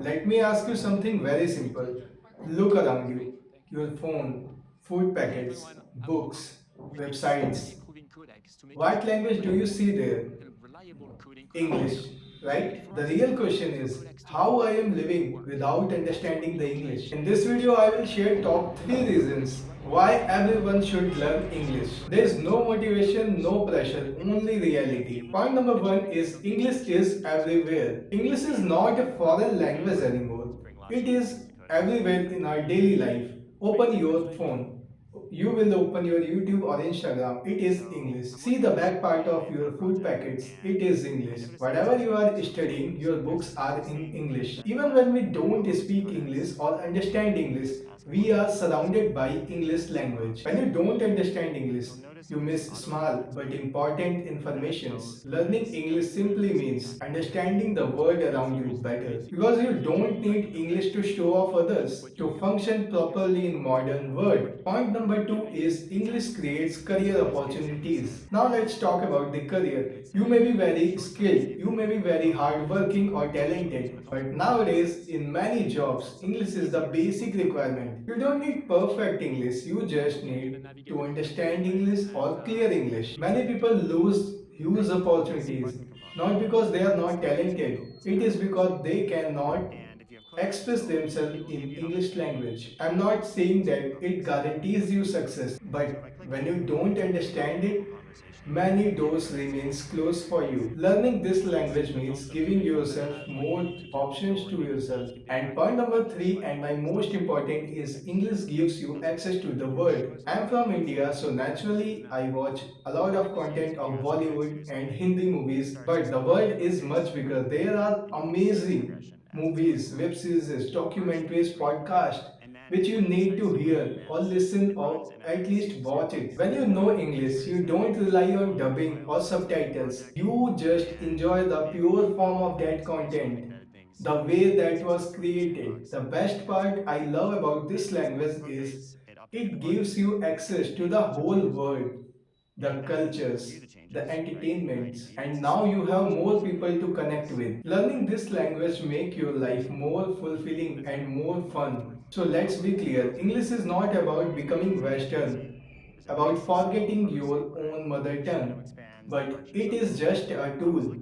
let me ask you something very simple. Look around you. Your phone, food packets, books, websites. What language do you see there? English, right? The real question is how I am living without understanding the English. In this video, I will share top 3 reasons why everyone should learn English. There is no motivation, no pressure, only reality. Point number 1 is English is everywhere. English is not a foreign language anymore. It is everywhere in our daily life. Open your phone, you will open your YouTube or Instagram, it is English. See the back part of your food packets, it is English. Whatever you are studying, your books are in English. Even when we don't speak English or understand English, we are surrounded by English language. When you don't understand English, you miss small but important informations. Learning English simply means understanding the world around you better. Because you don't need English to show off others, to function properly in modern world. Point number 2 is English creates career opportunities. Now let's talk about the career. You may be very skilled, you may be very hardworking or talented, but nowadays in many jobs, English is the basic requirement. You don't need perfect English, you just need to understand English or clear English. Many people lose huge opportunities not because they are not talented, it is because they cannot express themselves in English language. I'm not saying that it guarantees you success, but when you don't understand it, many doors remains closed for you. Learning this language means giving yourself more options to yourself. And point number 3 and my most important is English gives you access to the world. I'm from India, so naturally I watch a lot of content of Bollywood and Hindi movies, but the world is much bigger. There are amazing movies, web series, documentaries, podcasts which you need to hear or listen or at least watch it. When you know English, you don't rely on dubbing or subtitles. You just enjoy the pure form of that content, the way that was created. The best part I love about this language is it gives you access to the whole world, the cultures, the entertainments, and now you have more people to connect with. Learning this language make your life more fulfilling and more fun. So let's be clear, English is not about becoming Western, about forgetting your own mother tongue. But it is just a tool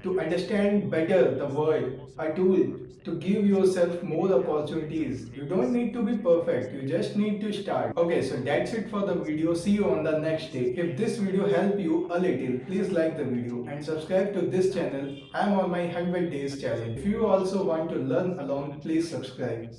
to understand better the world, a tool to give yourself more opportunities. You don't need to be perfect, you just need to start. Okay, so that's it for the video. See you on the next day. If this video helped you a little, please like the video and subscribe to this channel. I'm on my 100 days challenge. If you also want to learn along, please subscribe.